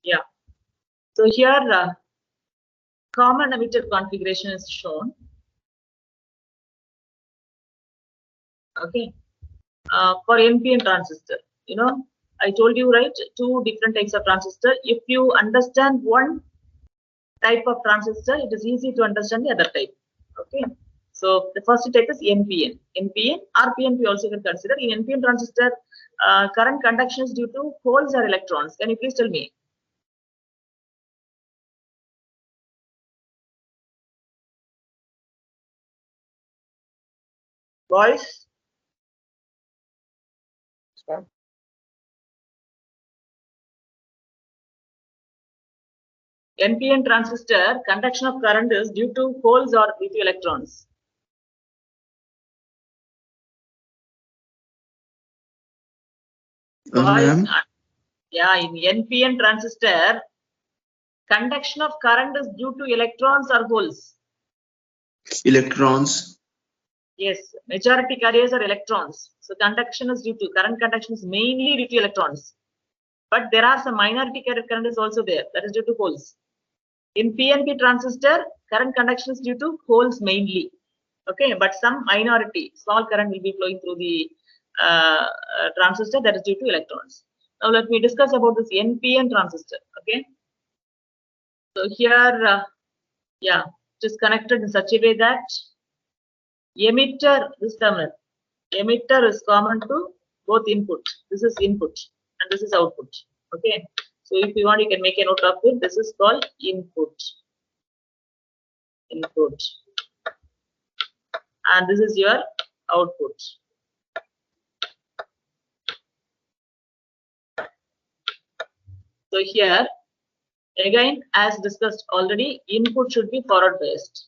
Yeah. So here common emitter configuration is shown. Okay. For NPN transistor, I told you, right, two different types of transistor. If you understand one type of transistor, it is easy to understand the other type. Okay. So the first type is NPN. NPN or PNP also can consider. In NPN transistor, current conduction is due to holes or electrons. Can you please tell me? Boys? NPN transistor, conduction of current is due to holes or due to electrons. Boys, yeah, in NPN transistor, conduction of current is due to electrons or holes. Electrons. Yes, majority carriers are electrons. So conduction is due to, current conduction is mainly due to electrons. But there are some minority carrier current is also there, that is due to holes. In PNP transistor, current conduction is due to holes mainly. Okay, but some minority, small current will be flowing through the transistor, that is due to electrons. Now let me discuss about this NPN transistor. Okay, so here, yeah, it is connected in such a way that emitter, this terminal, emitter is common to both input. This is input and this is output. Okay, so if you want, you can make a note of it. This is called input. Input. And this is your output. So here, again, as discussed already, input should be forward biased.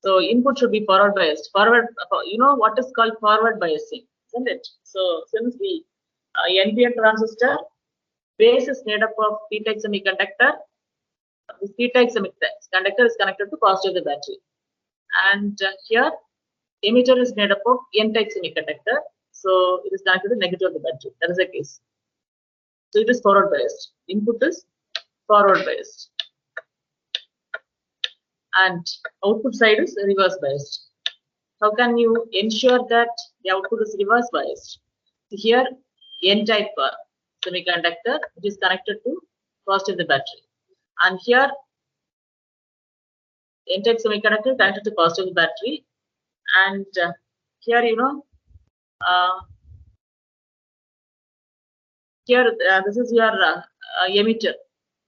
So input should be forward biased. Forward, you know what is called forward biasing, isn't it? So since the NPN transistor base is made up of p-type semiconductor, this p-type semiconductor is connected to positive of the battery, and here emitter is made up of n-type semiconductor, so it is connected to negative of the battery. That is the case. So it is forward biased. Input is forward biased, and output side is reverse biased. How can you ensure that the output is reverse biased? So here, n-type semiconductor, which is connected to positive of the battery, and here n-type semiconductor connected to positive of the battery, and here here this is your emitter.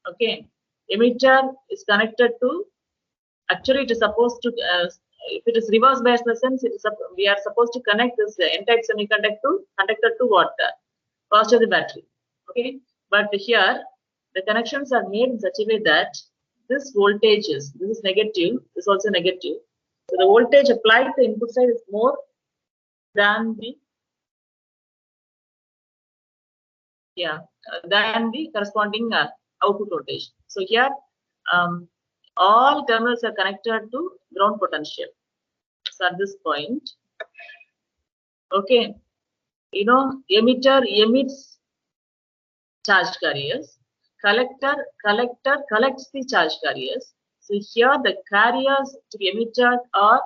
Okay, emitter is connected to, actually it is supposed to, if it is reverse bias in the sense, we are supposed to connect this n-type semiconductor to what? Positive of the battery. Okay, but here the connections are made in such a way that this voltage is, this is negative, this is also negative. So the voltage applied to the input side is more than the than the corresponding output voltage. So here all terminals are connected to ground potential. So at this point, okay, emitter emits charge carriers, collector collects the charge carriers. So here the carriers to be emitted are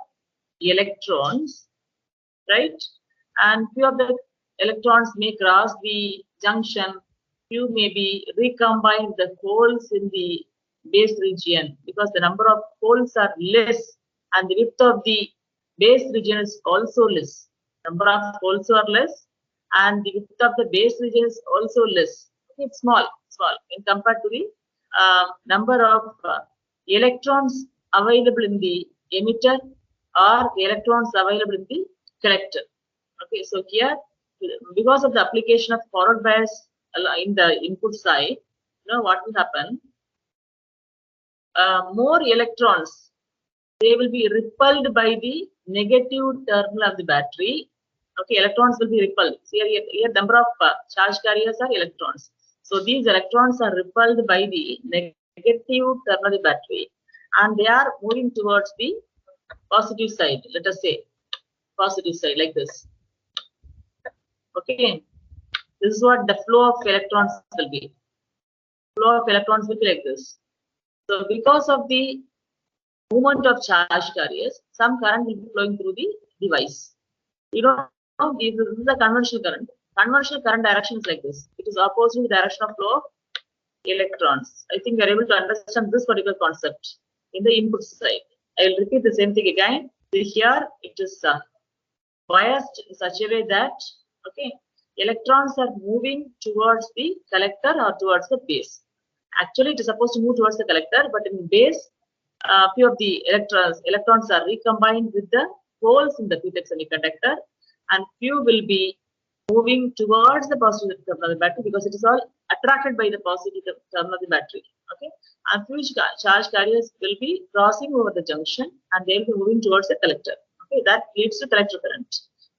electrons, right? And few of the electrons may cross the junction, few may be recombined the holes in the base region, because the number of holes are less and the width of the base region is also less. Number of holes are less and the width of the base region is also less. Okay, it's small in compared to the number of electrons available in the emitter or the electrons available in the collector. Okay, so here, because of the application of forward bias in the input side, what will happen? More electrons, they will be repelled by the negative terminal of the battery. Okay, electrons will be repelled. So here number of charge carriers are electrons. So these electrons are repelled by the negative terminal of the battery, and they are moving towards the positive side. Let us say positive side like this. Okay, this is what the flow of electrons will be. Flow of electrons will be like this. So because of the movement of charge carriers, some current will be flowing through the device. You don't know, this is a conventional current. Conventional current direction is like this. It is opposite to the direction of flow of electrons. I think we are able to understand this particular concept in the input side. I will repeat the same thing again. Here it is biased in such a way that, okay, electrons are moving towards the collector or towards the base. Actually, it is supposed to move towards the collector, but in base, few of the electrons are recombined with the holes in the p-type semiconductor, and few will be moving towards the positive terminal of the battery because it is all attracted by the positive terminal of the battery. Okay, and few charge carriers will be crossing over the junction and they will be moving towards the collector. Okay, that leads to collector current.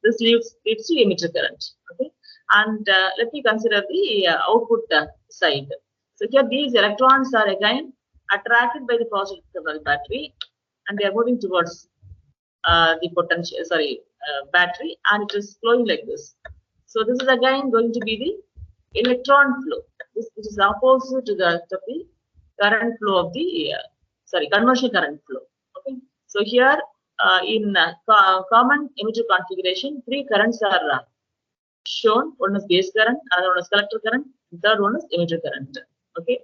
This leads to emitter current. Okay, and let me consider the output side. So here these electrons are again attracted by the positive terminal battery, and they are moving towards the potential battery, and it is flowing like this. So this is again going to be the electron flow. This is opposite to the current flow of the conventional current flow. Okay. So here in common emitter configuration, three currents are shown. One is base current, another one is collector current, third one is emitter current. Okay.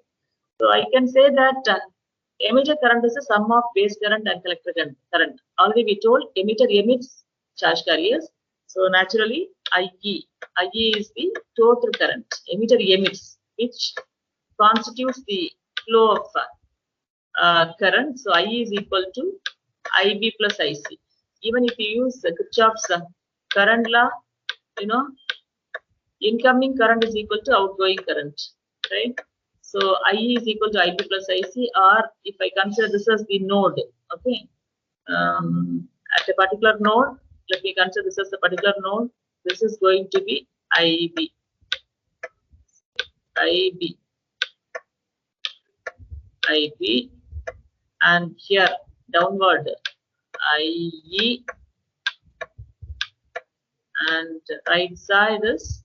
So I can say that emitter current is the sum of base current and collector current. Already we told emitter emits charge carriers. So naturally IE is the total current. Emitter emits, which constitutes the flow of current. So IE is equal to IB plus IC. Even if you use Kirchhoff's current law, you know, incoming current is equal to outgoing current, right? So IE is equal to IB plus IC, or if I consider this as the node, okay, at a particular node, let me consider this as a particular node. This is going to be IB, and here downward IE, and right side is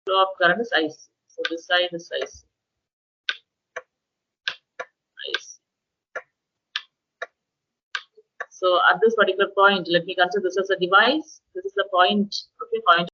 flow of current is IC. So this side is IC. So at this particular point, let me consider this as a device. This is the point, okay, point